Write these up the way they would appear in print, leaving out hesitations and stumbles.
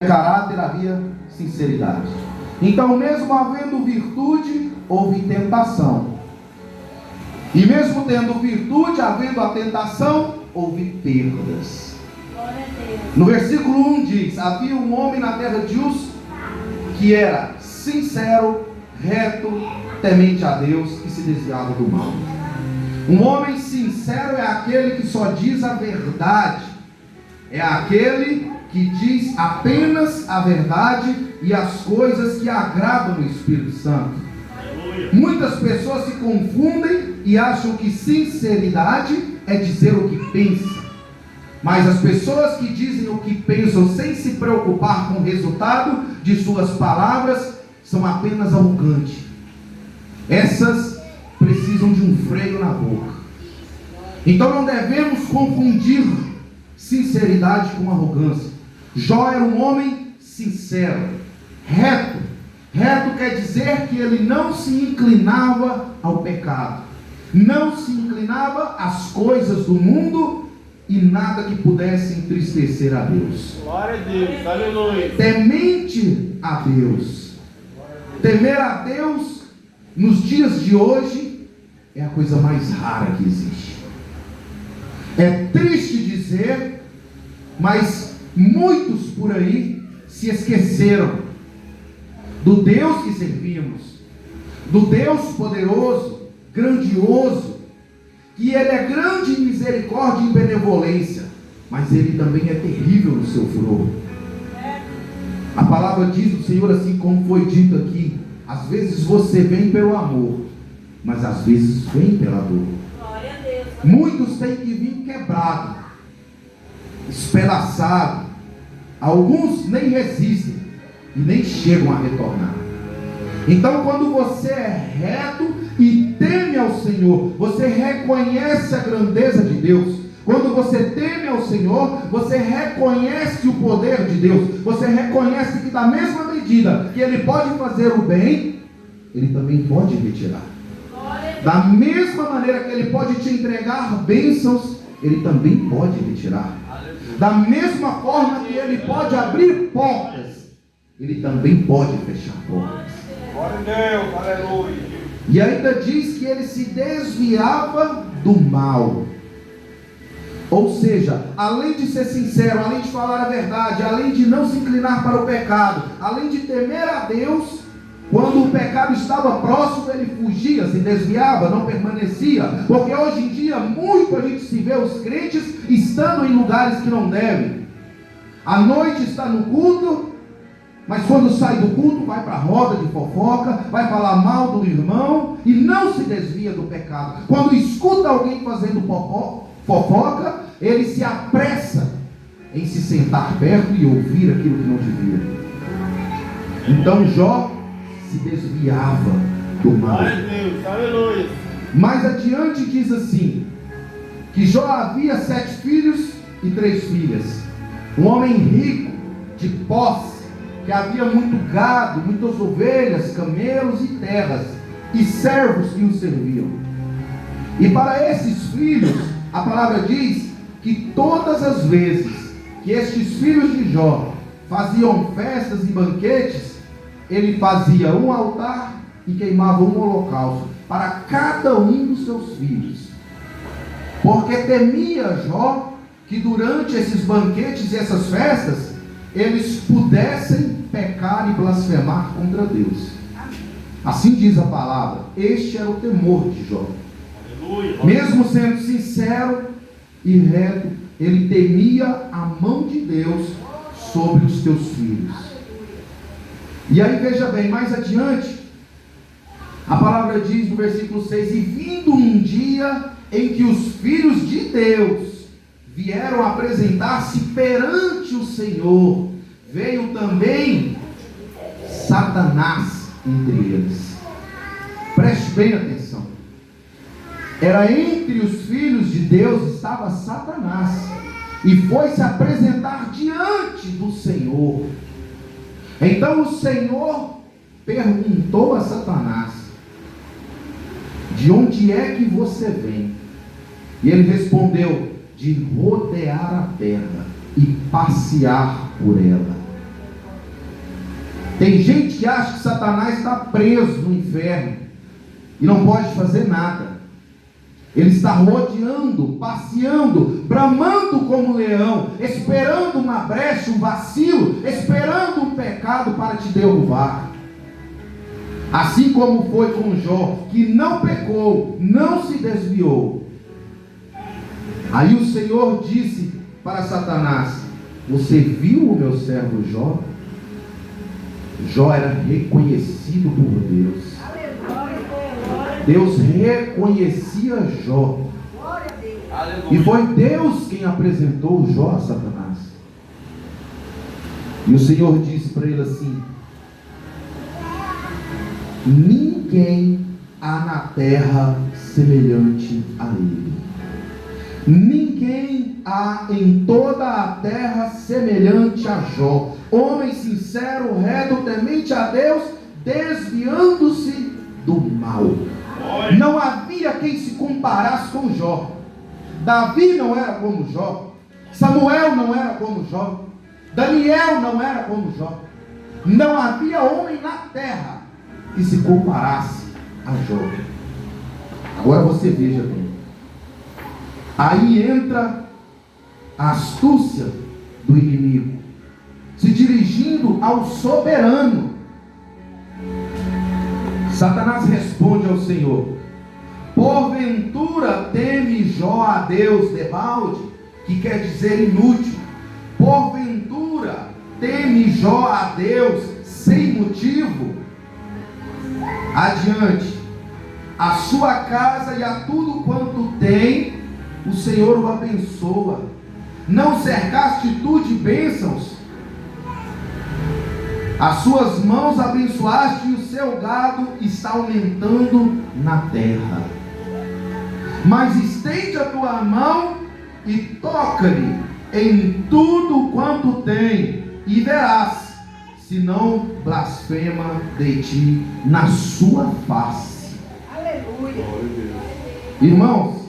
caráter havia sinceridade. Então, mesmo havendo virtude, houve tentação. E mesmo tendo virtude, havendo a tentação, houve perdas. No versículo 1 diz: havia um homem na terra de Uz que era sincero, reto, temente a Deus e se desviava do mal. Um homem sincero é aquele que só diz a verdade, é aquele que diz apenas a verdade e as coisas que agradam o Espírito Santo. Muitas pessoas se confundem e acham que sinceridade é dizer o que pensa. Mas as pessoas que dizem o que pensam sem se preocupar com o resultado de suas palavras são apenas arrogantes. Essas precisam de um freio na boca. Então não devemos confundir sinceridade com arrogância. Jó era um homem sincero, reto. Reto quer dizer que ele não se inclinava ao pecado, não se inclinava às coisas do mundo e nada que pudesse entristecer a Deus. Glória a Deus, aleluia. Temente a Deus. Temer a Deus nos dias de hoje é a coisa mais rara que existe. É triste dizer, mas muitos por aí se esqueceram do Deus que servimos, do Deus poderoso, grandioso, que Ele é grande em misericórdia e em benevolência, mas Ele também é terrível no seu furor. A palavra diz do Senhor, assim como foi dito aqui: às vezes você vem pelo amor, mas às vezes vem pela dor. Muitos têm que vir quebrado, espedaçado. Alguns nem resistem e nem chegam a retornar. Então, quando você é reto e teme ao Senhor, você reconhece a grandeza de Deus. Quando você teme ao Senhor, você reconhece o poder de Deus. Você reconhece que da mesma medida que Ele pode fazer o bem, Ele também pode retirar. Da mesma maneira que Ele pode te entregar bênçãos, Ele também pode retirar. Da mesma forma que Ele pode abrir portas, Ele também pode fechar portas. Glória a Deus, aleluia. E ainda diz que ele se desviava do mal. Ou seja, além de ser sincero, além de falar a verdade, além de não se inclinar para o pecado, além de temer a Deus, quando o pecado estava próximo, ele fugia, se desviava, não permanecia. Porque hoje em dia, muito a gente se vê os crentes estando em lugares que não devem. À noite está no culto, mas quando sai do culto, vai para a roda de fofoca, vai falar mal do irmão e não se desvia do pecado. Quando escuta alguém fazendo fofoca, ele se apressa em se sentar perto e ouvir aquilo que não devia. Então Jó se desviava do mal. Aleluia. Mais adiante diz assim, que Jó havia 7 filhos e 3 filhas. Um homem rico, de posse, que havia muito gado, muitas ovelhas, camelos e terras, e servos que o serviam. E para esses filhos, a palavra diz que todas as vezes que estes filhos de Jó faziam festas e banquetes, ele fazia um altar e queimava um holocausto para cada um dos seus filhos. Porque temia Jó que durante esses banquetes e essas festas, eles pudessem pecar e blasfemar contra Deus. Assim diz a palavra. Este era o temor de Jó. Mesmo sendo sincero e reto, ele temia a mão de Deus sobre os teus filhos. E aí veja bem, mais adiante, a palavra diz no versículo 6: e vindo um dia em que os filhos de Deus vieram apresentar-se perante o Senhor, veio também Satanás entre eles. Preste bem atenção. Era entre os filhos de Deus estava Satanás, e foi se apresentar diante do Senhor. Então o Senhor perguntou a Satanás: de onde é que você vem? E ele respondeu: de rodear a terra e passear por ela. Tem gente que acha que Satanás está preso no inferno e não pode fazer nada. Ele está rodeando, passeando, bramando como leão, esperando uma brecha, um vacilo, esperando um pecado para te derrubar. Assim como foi com Jó, que não pecou, não se desviou. Aí o Senhor disse para Satanás: você viu o meu servo Jó? Jó era reconhecido por Deus. Deus reconhecia Jó. E foi Deus quem apresentou Jó a Satanás. E o Senhor disse para ele assim: ninguém há na terra semelhante a ele. Ninguém há em toda a terra semelhante a Jó. Homem sincero, reto, temente a Deus, desviando-se do mal. Não havia quem se comparasse com Jó. Davi não era como Jó. Samuel não era como Jó. Daniel não era como Jó. Não havia homem na terra que se comparasse a Jó. Agora você veja bem. Aí entra a astúcia do inimigo, se dirigindo ao soberano. Satanás responde ao Senhor: porventura teme Jó a Deus debalde, que quer dizer inútil. Porventura teme Jó a Deus sem motivo. Adiante: a sua casa e a tudo quanto tem, o Senhor o abençoa. Não cercaste tu de bênçãos? As suas mãos abençoaste, e o seu gado está aumentando na terra. Mas estende a tua mão e toca-lhe em tudo quanto tem, e verás, se não blasfema de ti na sua face. Aleluia. Irmãos,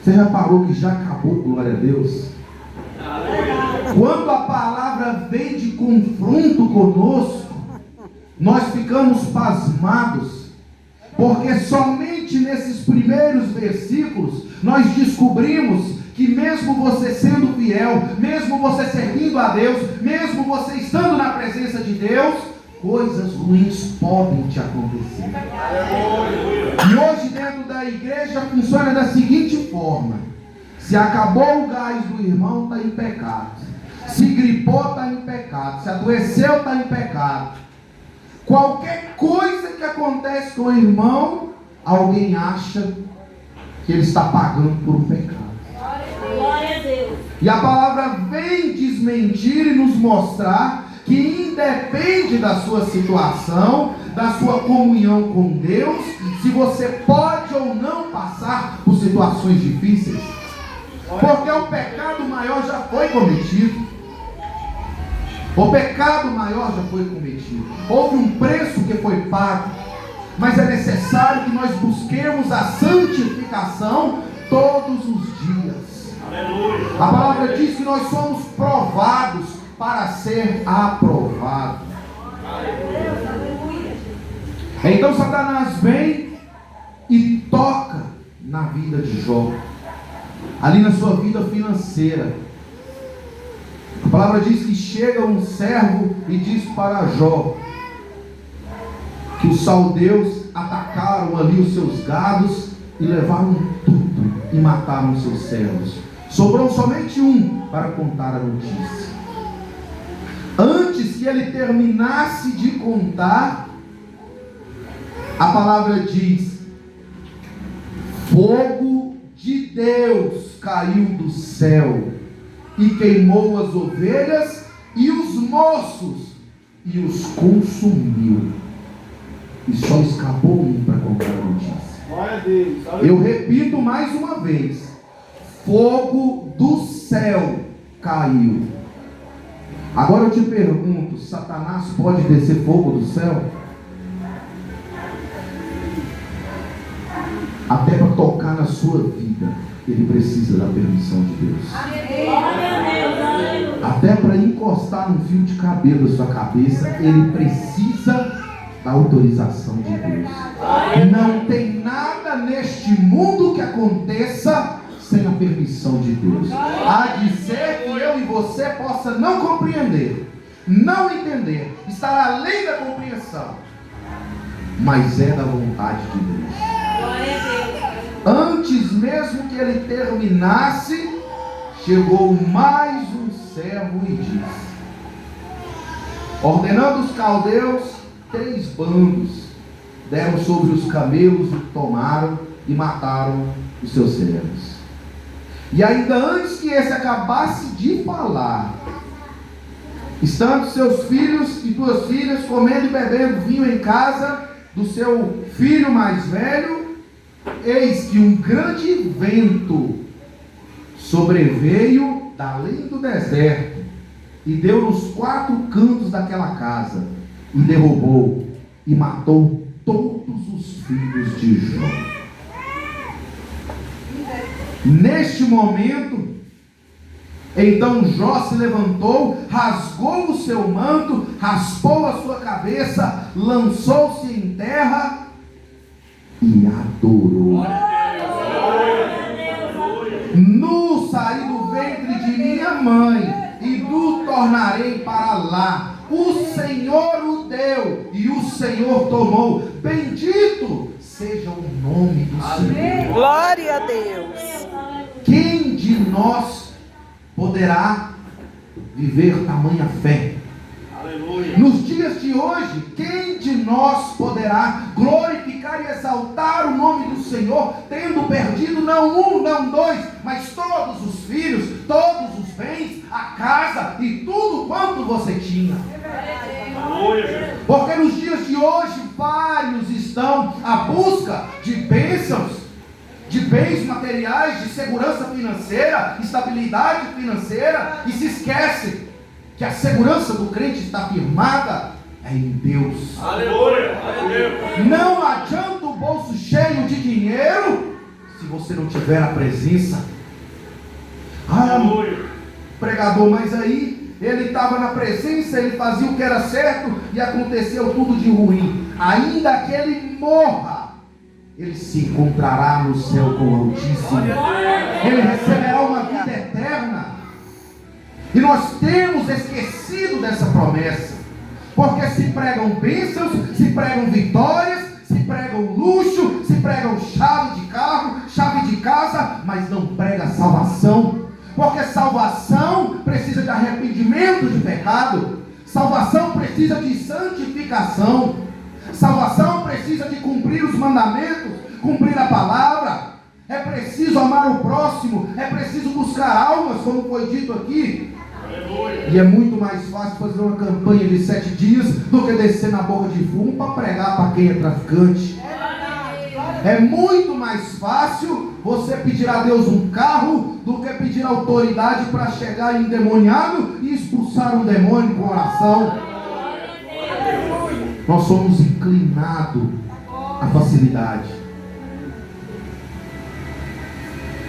você já parou que já acabou, glória a Deus? Quando a palavra vem de confronto conosco, nós ficamos pasmados, porque somente nesses primeiros versículos nós descobrimos que mesmo você sendo fiel, mesmo você servindo a Deus, mesmo você estando na presença de Deus, coisas ruins podem te acontecer. E hoje dentro da igreja funciona da seguinte forma: se acabou o gás do irmão, está em pecado. Se gripou, está em pecado. Se adoeceu, está em pecado. Qualquer coisa que acontece com o irmão, alguém acha que ele está pagando por um pecado. Glória a Deus. E a palavra vem desmentir e nos mostrar que independe da sua situação, da sua comunhão com Deus, se você pode ou não passar por situações difíceis. Porque o pecado maior já foi cometido. O pecado maior já foi cometido. Houve um preço que foi pago. Mas é necessário que nós busquemos a santificação todos os dias. Aleluia. A palavra diz que nós somos provados para ser aprovados. Então Satanás vem e toca na vida de Jó, ali na sua vida financeira. A palavra diz que chega um servo e diz para Jó que os saldeus atacaram ali os seus gados e levaram tudo e mataram os seus servos. Sobrou somente um para contar a notícia. Antes que ele terminasse de contar, a palavra diz: fogo de Deus caiu do céu e queimou as ovelhas e os moços e os consumiu. E só escapou um para contar a notícia. Glória a Deus. Eu repito mais uma vez: fogo do céu caiu. Agora eu te pergunto: Satanás pode descer fogo do céu? Até para tocar na sua vida, ele precisa da permissão de Deus. Glória a Deus. Aleluia. Até para encostar um fio de cabelo na sua cabeça, ele precisa da autorização de Deus. Não tem nada neste mundo que aconteça sem a permissão de Deus. Há de ser que eu e você possa não compreender, não entender, estar além da compreensão, mas é da vontade de Deus. Antes mesmo que ele terminasse, chegou mais um servo e disse: ordenando os caldeus, 3 bandos deram sobre os camelos e tomaram e mataram os seus servos. E ainda antes que esse acabasse de falar, estando seus filhos e 2 filhas comendo e bebendo vinho em casa do seu filho mais velho, eis que um grande vento sobreveio da além do deserto e deu nos 4 cantos daquela casa e derrubou e matou todos os filhos de Jó. Neste momento, então Jó se levantou, rasgou o seu manto, raspou a sua cabeça, lançou-se em terra e adorou. Nu saí do ventre de minha mãe e nu tornarei para lá. O Senhor o deu e o Senhor tomou. Bendito seja o nome do Senhor. Glória a Deus. Quem de nós poderá viver tamanha fé? Aleluia. Nos dias de hoje, quem de nós poderá glorificar e exaltar o nome do Senhor, tendo perdido não um, não 2, mas todos os filhos, todos os bens, a casa e tudo quanto você tinha? Aleluia. Porque nos dias de hoje, vários estão à busca de bênçãos, de bens materiais, de segurança financeira, estabilidade financeira, e se esquece que a segurança do crente está firmada em Deus. Aleluia. Aleluia. Não adianta o bolso cheio de dinheiro se você não tiver a presença. Aleluia. Pregador, mas aí ele estava na presença, ele fazia o que era certo e aconteceu tudo de ruim. Ainda que ele morra, ele se encontrará no céu com o Altíssimo. Ele receberá uma vida eterna. E nós temos esquecido dessa promessa, porque se pregam bênçãos, se pregam vitórias, se pregam luxo, se pregam chave de carro, chave de casa, mas não prega salvação. Porque salvação precisa de arrependimento de pecado, salvação precisa de santificação, salvação precisa de cumprir os mandamentos, cumprir a palavra. É preciso amar o próximo, é preciso buscar almas, como foi dito aqui. Aleluia. E é muito mais fácil fazer uma campanha de 7 dias do que descer na boca de fumo para pregar para quem é traficante. É muito mais fácil você pedir a Deus um carro do que pedir autoridade para chegar endemoniado e expulsar um demônio com oração. Nós somos inclinados à facilidade.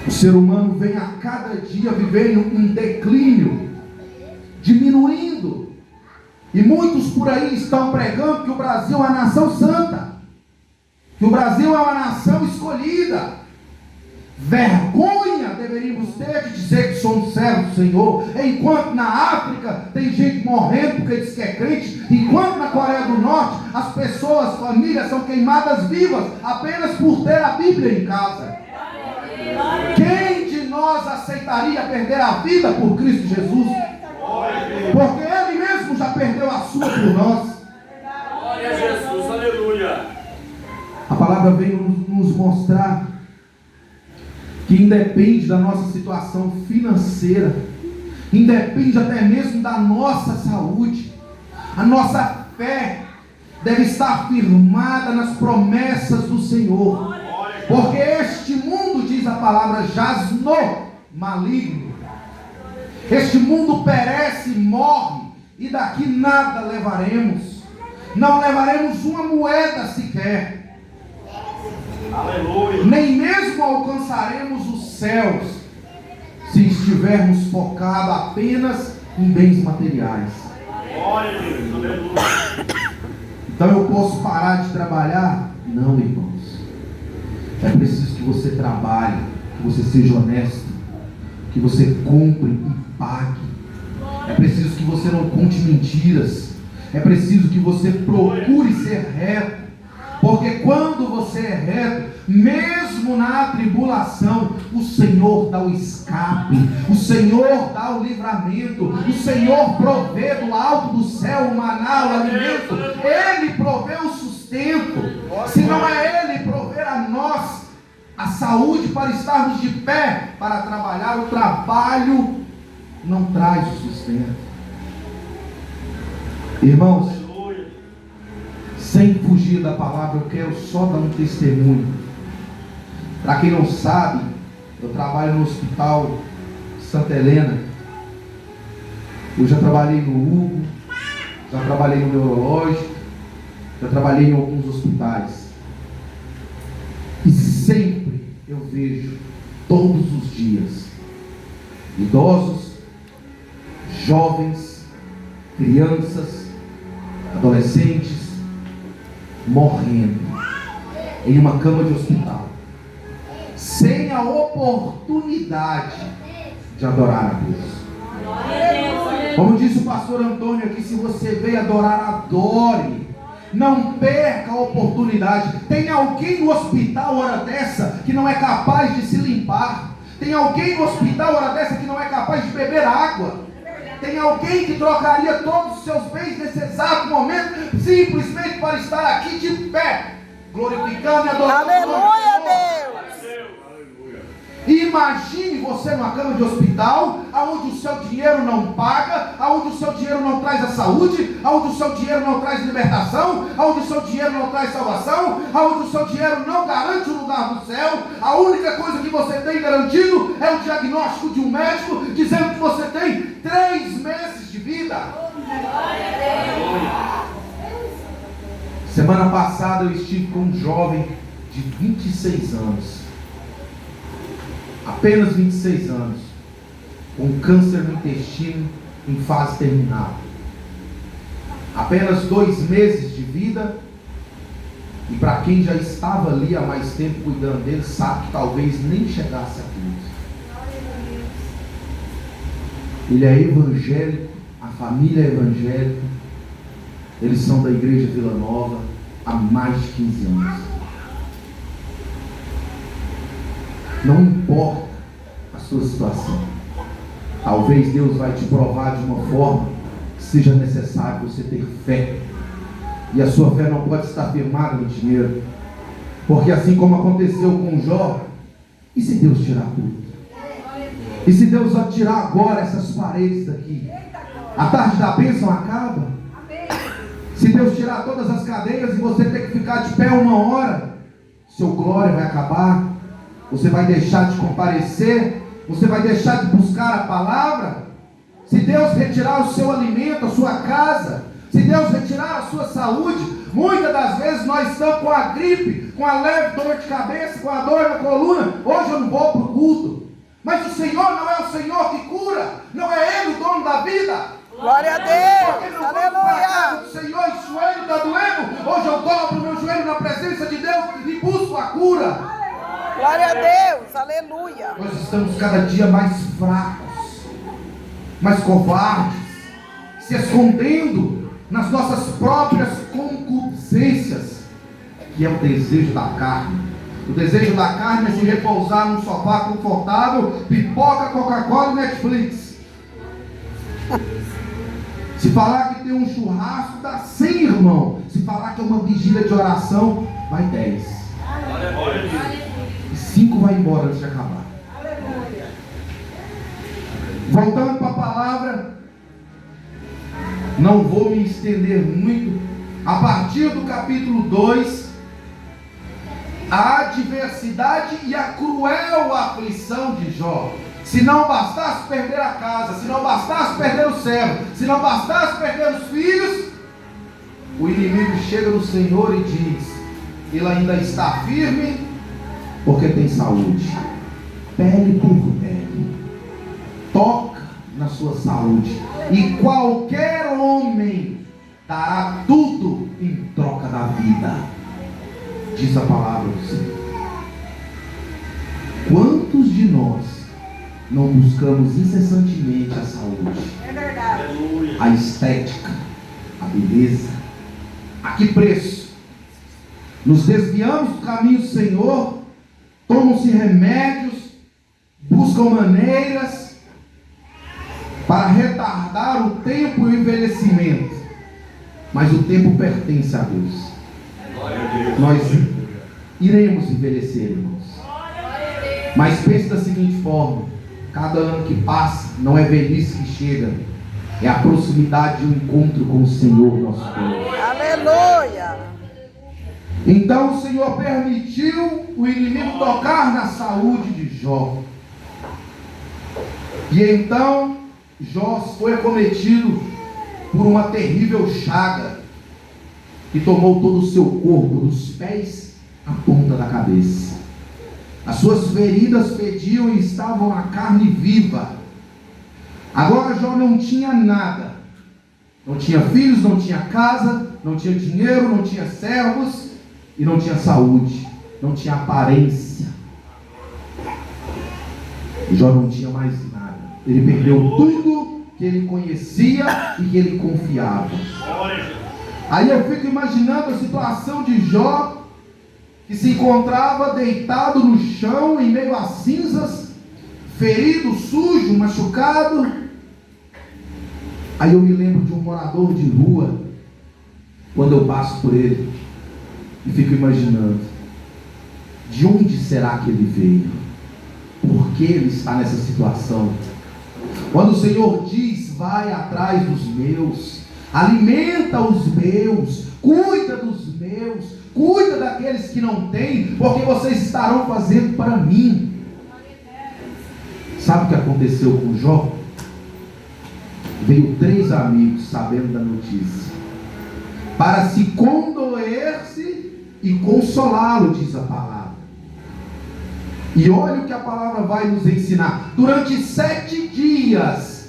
O ser humano vem a cada dia vivendo um declínio, diminuindo. E muitos por aí estão pregando que o Brasil é uma nação santa, que o Brasil é uma nação escolhida. Vergonha deveríamos ter de dizer que somos servos do Senhor, enquanto na África tem gente morrendo porque diz que é crente, enquanto na Coreia do Norte as pessoas, famílias são queimadas vivas apenas por ter a Bíblia em casa. Quem de nós aceitaria perder a vida por Cristo Jesus? Porque Ele mesmo já perdeu a sua por nós. Glória a Jesus. Aleluia. A palavra veio nos mostrar que independe da nossa situação financeira, independe até mesmo da nossa saúde, a nossa fé deve estar firmada nas promessas do Senhor, porque este mundo, diz a palavra, jaz no maligno. Este mundo perece e morre, e daqui nada levaremos, não levaremos uma moeda sequer. Aleluia. Nem mesmo alcançaremos os céus se estivermos focados apenas em bens materiais. Glória a Deus. Aleluia. Então eu posso parar de trabalhar? Não, irmãos. É preciso que você trabalhe, que você seja honesto, que você compre e pague. É preciso que você não conte mentiras. É preciso que você procure ser reto. Porque quando você é reto, mesmo na tribulação, o Senhor dá o escape, o Senhor dá o livramento, o Senhor provê do alto do céu o maná, o alimento. Ele provê o sustento. Se não é Ele prover a nós a saúde para estarmos de pé, para trabalhar, o trabalho não traz o sustento. Irmãos, sem fugir da palavra, eu quero só dar um testemunho. Para quem não sabe, eu trabalho no Hospital Santa Helena. Eu já trabalhei no Hugo, já trabalhei no Neurológico, já trabalhei em alguns hospitais. E sempre eu vejo, todos os dias, idosos, jovens, crianças, adolescentes, morrendo em uma cama de hospital, sem a oportunidade de adorar a Deus. Como disse o pastor Antônio aqui, se você veio adorar, adore. Não perca a oportunidade. Tem alguém no hospital hora dessa que não é capaz de se limpar. Tem alguém no hospital hora dessa que não é capaz de beber água. Tem alguém que trocaria todos os seus bens nesse exato momento, simplesmente para estar aqui de pé, glorificando e adorando. Aleluia, Deus! Imagine você numa cama de hospital, onde o seu dinheiro não paga, onde o seu dinheiro não traz a saúde, onde o seu dinheiro não traz libertação, onde o seu dinheiro não traz salvação, onde o seu dinheiro não garante o lugar no céu. A única coisa que você tem garantido é o diagnóstico de um médico, dizendo que você tem 3 meses de vida. Semana passada eu estive com um jovem de 26 anos. Apenas 26 anos, com câncer no intestino em fase terminal. Apenas 2 meses de vida. E para quem já estava ali há mais tempo cuidando dele, sabe que talvez nem chegasse a tudo. Ele é evangélico, a família é evangélica. Eles são da igreja Vila Nova há mais de 15 anos. Não importa a sua situação, talvez Deus vai te provar de uma forma que seja necessário você ter fé. E a sua fé não pode estar firmada no dinheiro, porque assim como aconteceu com Jó, e se Deus tirar tudo? E se Deus tirar agora essas paredes daqui? A tarde da bênção acaba. Se Deus tirar todas as cadeias e você ter que ficar de pé 1 hora, seu glória vai acabar. Você vai deixar de comparecer, você vai deixar de buscar a palavra. Se Deus retirar o seu alimento, a sua casa, se Deus retirar a sua saúde, muitas das vezes nós estamos com a gripe, com a leve dor de cabeça, com a dor na coluna. Hoje eu não vou para o culto. Mas o Senhor não é o Senhor que cura, não é Ele o dono da vida. Glória a Deus! Aleluia! O Senhor, o joelho está doendo. Hoje eu dobro o meu joelho na presença de Deus e busco a cura. Glória a Deus, aleluia. Nós estamos cada dia mais fracos, mais covardes, se escondendo nas nossas próprias concupiscências, que é o desejo da carne. O desejo da carne é se repousar num sofá confortável, pipoca, Coca-Cola e Netflix. Se falar que tem um churrasco, dá 100, irmão. Se falar que é uma vigília de oração, vai 10. E 5 vai embora antes de acabar. Voltando para a palavra, não vou me estender muito. A partir do capítulo 2, a adversidade e a cruel aflição de Jó. Se não bastasse perder a casa, se não bastasse perder o servo, se não bastasse perder os filhos, o inimigo chega no Senhor e diz: ele ainda está firme, porque tem saúde, pele por pele, toca na sua saúde. E qualquer homem dará tudo em troca da vida, diz a palavra do Senhor. Quantos de nós não buscamos incessantemente a saúde, É verdade. a estética, a beleza? A que preço? Nos desviamos do caminho do Senhor, tomam-se remédios, buscam maneiras para retardar o tempo e o envelhecimento. Mas o tempo pertence a Deus. Nós iremos envelhecer, irmãos. Mas pense da seguinte forma: cada ano que passa não é velhice que chega, é a proximidade de um encontro com o Senhor nosso Deus. Aleluia. Então o Senhor permitiu o inimigo tocar na saúde de Jó. E então Jó foi acometido por uma terrível chaga que tomou todo o seu corpo, dos pés à ponta da cabeça. As suas feridas fediam e estavam na carne viva. Agora Jó não tinha nada. Não tinha filhos, não tinha casa, não tinha dinheiro, não tinha servos e não tinha saúde, não tinha aparência. Jó não tinha mais nada. Ele perdeu tudo que ele conhecia e que ele confiava. Aí eu fico imaginando a situação de Jó, que se encontrava deitado no chão, em meio a cinzas, ferido, sujo, machucado. Aí eu me lembro de um morador de rua, quando eu passo por ele, e fico imaginando, de onde será que ele veio? Por que ele está nessa situação? Quando o Senhor diz: vai atrás dos meus, alimenta os meus, cuida dos meus, cuida daqueles que não têm, porque vocês estarão fazendo para mim. Sabe o que aconteceu com Jó? Veio 3 amigos sabendo da notícia, para se condoer-se e consolá-lo, diz a palavra. E olha o que a palavra vai nos ensinar. Durante 7 dias,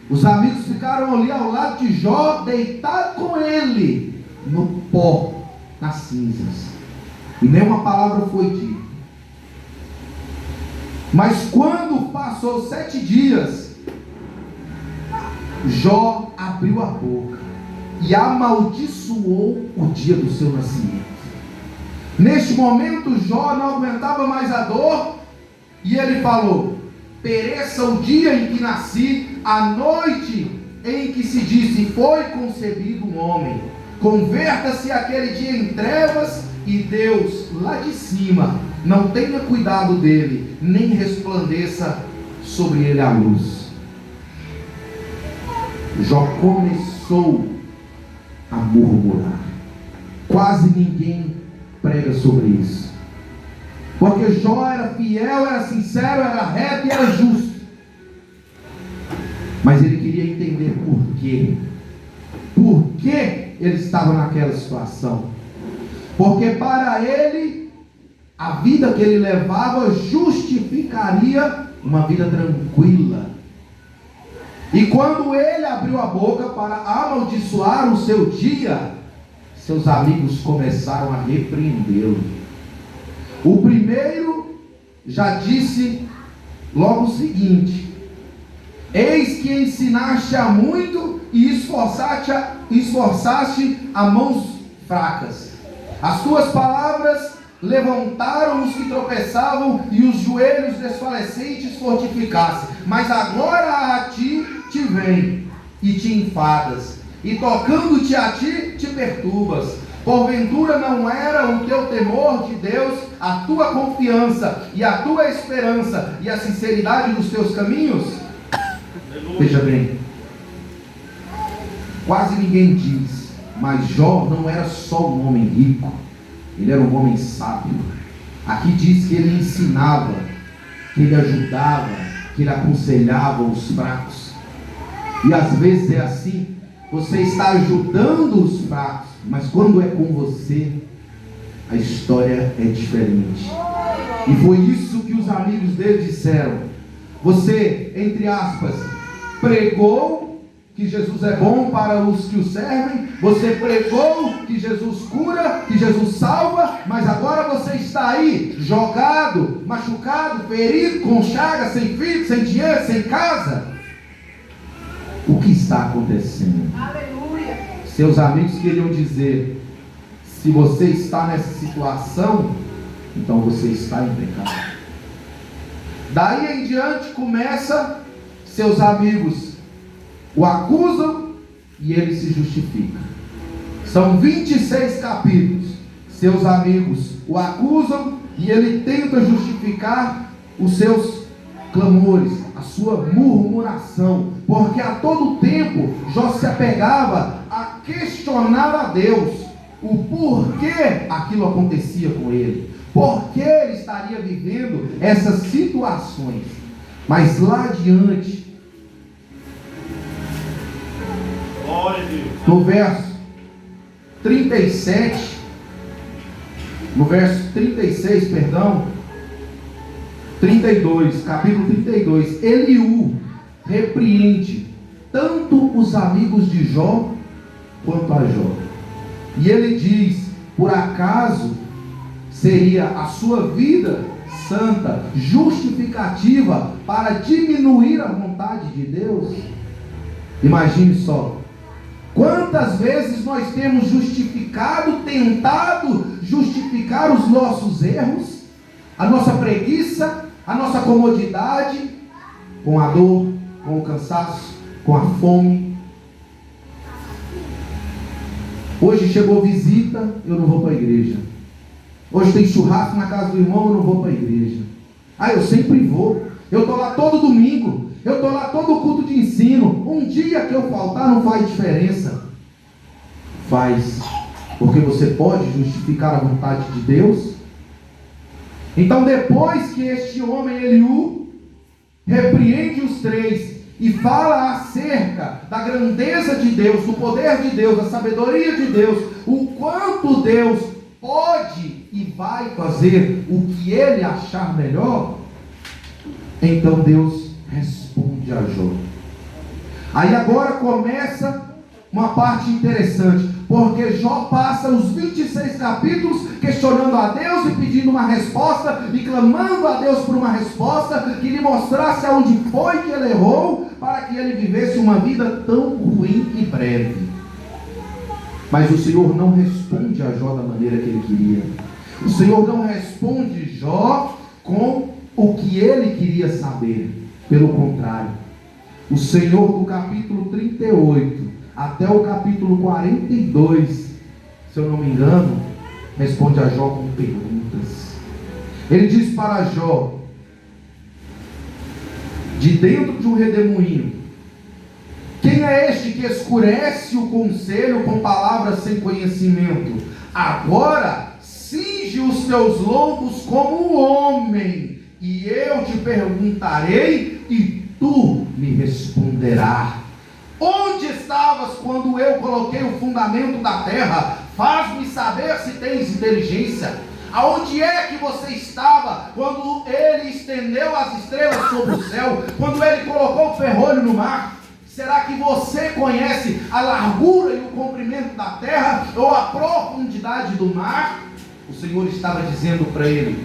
os amigos ficaram ali ao lado de Jó, deitados com ele, no pó, nas cinzas. E nenhuma palavra foi dita. Mas quando passou 7 dias, Jó abriu a boca e amaldiçoou o dia do seu nascimento. Neste momento, Jó não aguentava mais a dor, e ele falou: pereça o dia em que nasci, a noite em que se disse foi concebido um homem. Converta-se aquele dia em trevas, e Deus, lá de cima, não tenha cuidado dele, nem resplandeça sobre ele a luz. Jó começou a murmurar. Quase ninguém prega sobre isso, porque Jó era fiel, era sincero, era reto e era justo. Mas ele queria entender por quê. Por que ele estava naquela situação? Porque para ele, a vida que ele levava justificaria uma vida tranquila. E quando ele abriu a boca para amaldiçoar o seu dia, seus amigos começaram a repreendê-lo. O primeiro já disse logo o seguinte: eis que ensinaste a muito e esforçaste a mãos fracas. As tuas palavras levantaram os que tropeçavam e os joelhos desfalecentes fortificaste. Mas agora a ti te vem e te enfadas, e tocando-te a ti, te perturbas. Porventura não era o teu temor de Deus, a tua confiança e a tua esperança e a sinceridade dos teus caminhos? Veja bem, quase ninguém diz, mas Jó não era só um homem rico, ele era um homem sábio. Aqui diz que ele ensinava, que ele ajudava, que ele aconselhava os fracos. E às vezes é assim. Você está ajudando os fracos, mas quando é com você, a história é diferente. E foi isso que os amigos dele disseram. Você, entre aspas, pregou que Jesus é bom para os que o servem, você pregou que Jesus cura, que Jesus salva, mas agora você está aí, jogado, machucado, ferido, com chagas, sem filho, sem dinheiro, sem casa. O que está acontecendo? Aleluia. Seus amigos queriam dizer: se você está nessa situação, então você está em pecado. Daí em diante começa, seus amigos o acusam e ele se justifica. São 26 capítulos. Seus amigos o acusam e ele tenta justificar os seus clamores, a sua murmuração, porque a todo tempo Jó se apegava a questionar a Deus o porquê aquilo acontecia com ele, por que ele estaria vivendo essas situações. Mas lá adiante, Glória a Deus. no verso 37, no verso 36, perdão, 32, capítulo 32, Eliú repreende tanto os amigos de Jó quanto a Jó. E ele diz: por acaso seria a sua vida santa justificativa para diminuir a vontade de Deus? Imagine só, quantas vezes nós temos justificado, tentado justificar os nossos erros, a nossa preguiça, a nossa comodidade, com a dor, com o cansaço, com a fome. Hoje chegou visita, eu não vou para a igreja. Hoje tem churrasco na casa do irmão, eu não vou para a igreja. Eu sempre vou. Eu estou lá todo domingo. Eu estou lá todo culto de ensino. Um dia que eu faltar não faz diferença. Faz. Porque você pode justificar a vontade de Deus. Então depois que este homem Eliú repreende os três e fala acerca da grandeza de Deus, do poder de Deus, da sabedoria de Deus, o quanto Deus pode e vai fazer o que ele achar melhor, então Deus responde a Jó. Aí agora começa uma parte interessante, porque Jó passa os 26 capítulos questionando a Deus e pedindo uma resposta e clamando a Deus por uma resposta que lhe mostrasse aonde foi que ele errou, para que ele vivesse uma vida tão ruim e breve. Mas o Senhor não responde a Jó da maneira que ele queria. O Senhor não responde Jó com o que ele queria saber. Pelo contrário, o Senhor do capítulo 38 até o capítulo 42, se eu não me engano, responde a Jó com perguntas. Ele diz para Jó, de dentro de um redemoinho: quem é este que escurece o conselho com palavras sem conhecimento? Agora cinge os teus lombos como um homem, e eu te perguntarei e tu me responderás. Onde estavas quando eu coloquei o fundamento da terra? Faz-me saber se tens inteligência. Aonde é que você estava quando ele estendeu as estrelas sobre o céu? Quando ele colocou o ferrolho no mar? Será que você conhece a largura e o comprimento da terra, ou a profundidade do mar? O Senhor estava dizendo para ele: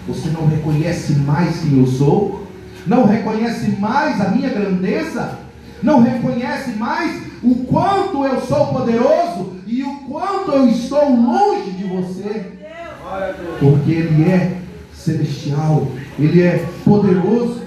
você não reconhece mais quem eu sou? Não reconhece mais a minha grandeza? Não reconhece mais o quanto eu sou poderoso e o quanto eu estou longe de você? Porque Ele é celestial, Ele é poderoso.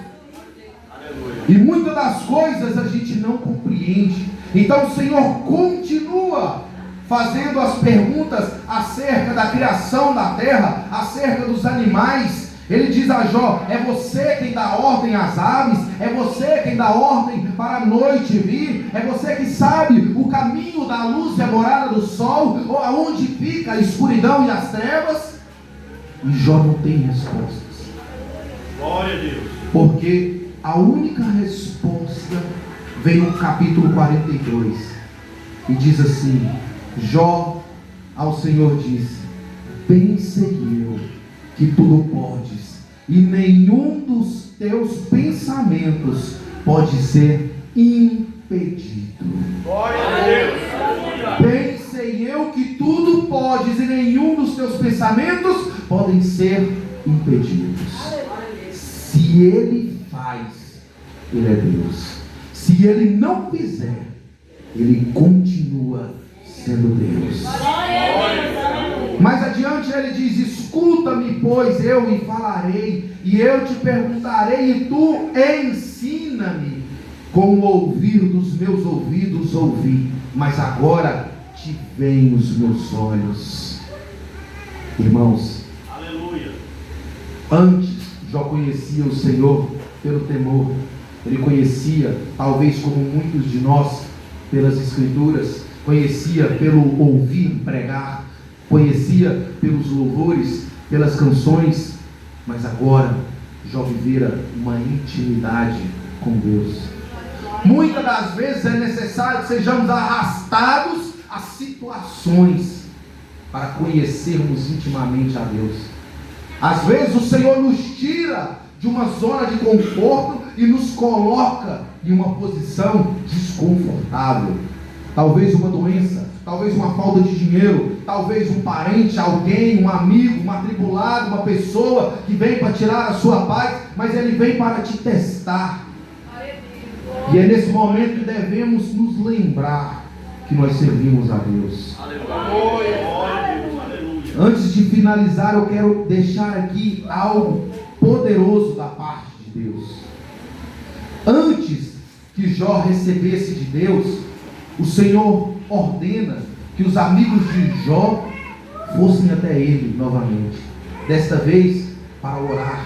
E muitas das coisas a gente não compreende. Então o Senhor continua fazendo as perguntas acerca da criação da terra, acerca dos animais. Ele diz a Jó: é você quem dá ordem às aves, é você quem dá ordem para a noite vir, é você que sabe o caminho da luz e a morada do sol, ou aonde fica a escuridão e as trevas. E Jó não tem respostas. Glória a Deus. Porque a única resposta vem no capítulo 42 e diz assim: Jó ao Senhor disse: bem sei eu que tudo podes, e nenhum dos teus pensamentos pode ser impedido. Glória a Deus. Bem sei eu que tudo podes e nenhum dos teus pensamentos podem ser impedidos. Se Ele faz, Ele é Deus. Se Ele não fizer, Ele continua sendo Deus. Mais adiante ele diz: escuta-me, pois eu me falarei, e eu te perguntarei, e tu ensina-me. Com o ouvir dos meus ouvidos ouvi, mas agora te veem os meus olhos. Irmãos, Aleluia. antes Jó conhecia o Senhor pelo temor. Ele conhecia, talvez como muitos de nós, pelas Escrituras, conhecia pelo ouvir pregar, conhecia pelos louvores, pelas canções, mas agora Jó vivera uma intimidade com Deus. Muitas das vezes é necessário que sejamos arrastados a situações para conhecermos intimamente a Deus. Às vezes o Senhor nos tira de uma zona de conforto e nos coloca em uma posição desconfortável. Talvez uma doença, talvez uma falta de dinheiro, talvez um parente, alguém, um amigo, um atribulado, uma pessoa que vem para tirar a sua paz, mas ele vem para te testar. E é nesse momento que devemos nos lembrar que nós servimos a Deus. Aleluia. Glória a Deus. Aleluia. Antes de finalizar, eu quero deixar aqui algo poderoso da parte de Deus. Antes que Jó recebesse de Deus, o Senhor ordena que os amigos de Jó fossem até ele novamente. Desta vez para orar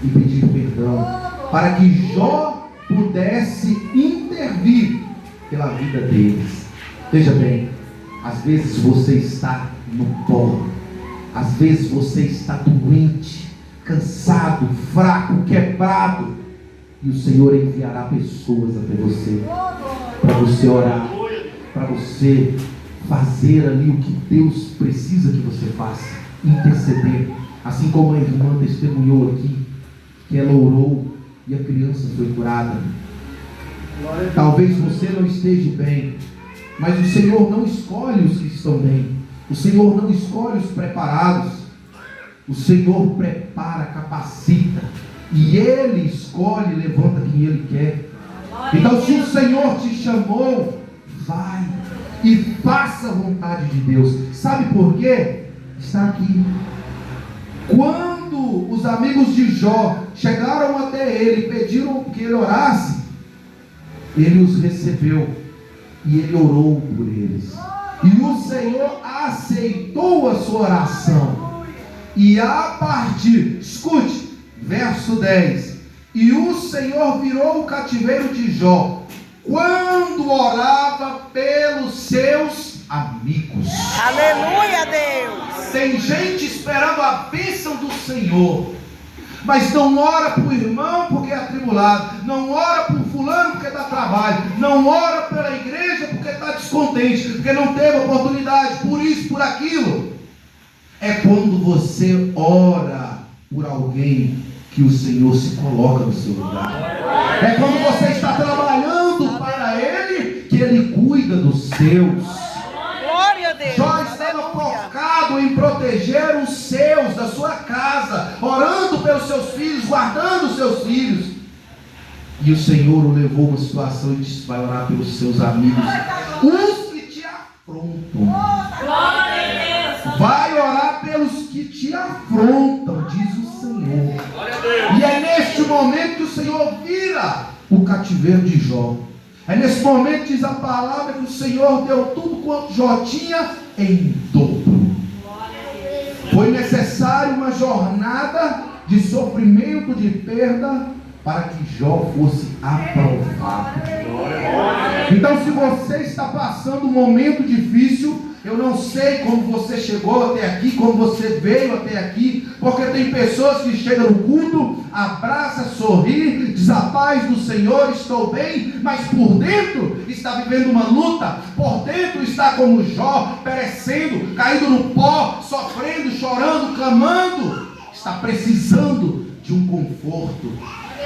e pedir perdão, para que Jó pudesse intervir pela vida deles. Veja bem, às vezes você está no pó, às vezes você está doente, cansado, fraco, quebrado, e o Senhor enviará pessoas até você, para você orar, para você fazer ali o que Deus precisa que você faça, interceder, assim como a irmã testemunhou aqui, que ela orou e a criança foi curada. Talvez você não esteja bem, mas o Senhor não escolhe os que estão bem, o Senhor não escolhe os preparados, o Senhor prepara, capacita, e Ele escolhe, levanta quem Ele quer. Então, se o Senhor te chamou, vai e faça a vontade de Deus. Sabe por quê? Está aqui. Quando os amigos de Jó chegaram até ele e pediram que ele orasse, ele os recebeu e ele orou por eles. E o Senhor aceitou a sua oração. E a partir, escute, verso 10: e o Senhor virou o cativeiro de Jó quando orava pelos seus amigos. Aleluia, Deus. Tem gente esperando a bênção do Senhor, mas não ora para o irmão porque é atribulado, não ora para o fulano porque dá trabalho, não ora pela igreja porque está descontente, porque não teve oportunidade, por isso, por aquilo. É quando você ora por alguém que o Senhor se coloca no seu lugar. É quando você está trabalhando para Ele que Ele cuida dos seus. Glória a Deus. Jó estava focado em proteger os seus, da sua casa, orando pelos seus filhos, guardando os seus filhos. E o Senhor o levou a uma situação e disse: vai orar pelos seus amigos, os que te afrontam. Vai orar pelos que te afrontam, diz o Senhor. E é neste momento que o Senhor vira o cativeiro de Jó. É nesse momento, diz a palavra, que o Senhor deu tudo quanto Jó tinha em dobro. Foi necessário uma jornada de sofrimento, de perda, para que Jó fosse aprovado. Então, se você está passando um momento difícil, eu não sei como você chegou até aqui, como você veio até aqui, porque tem pessoas que chegam no culto, abraça, sorri, diz a paz do Senhor, estou bem, mas por dentro está vivendo uma luta, por dentro está como Jó, perecendo, caído no pó, sofrendo, chorando, clamando, está precisando de um conforto.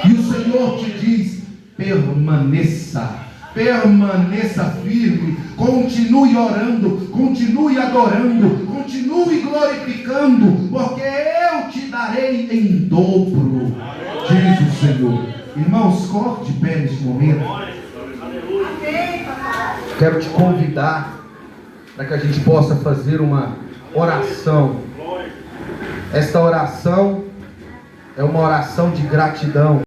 E o Senhor te diz: permaneça. Permaneça firme, continue orando, continue adorando, continue glorificando, porque eu te darei em dobro, diz o Senhor. Irmãos, coloque de pé neste momento. Quero te convidar para que a gente possa fazer uma oração. Esta oração é uma oração de gratidão.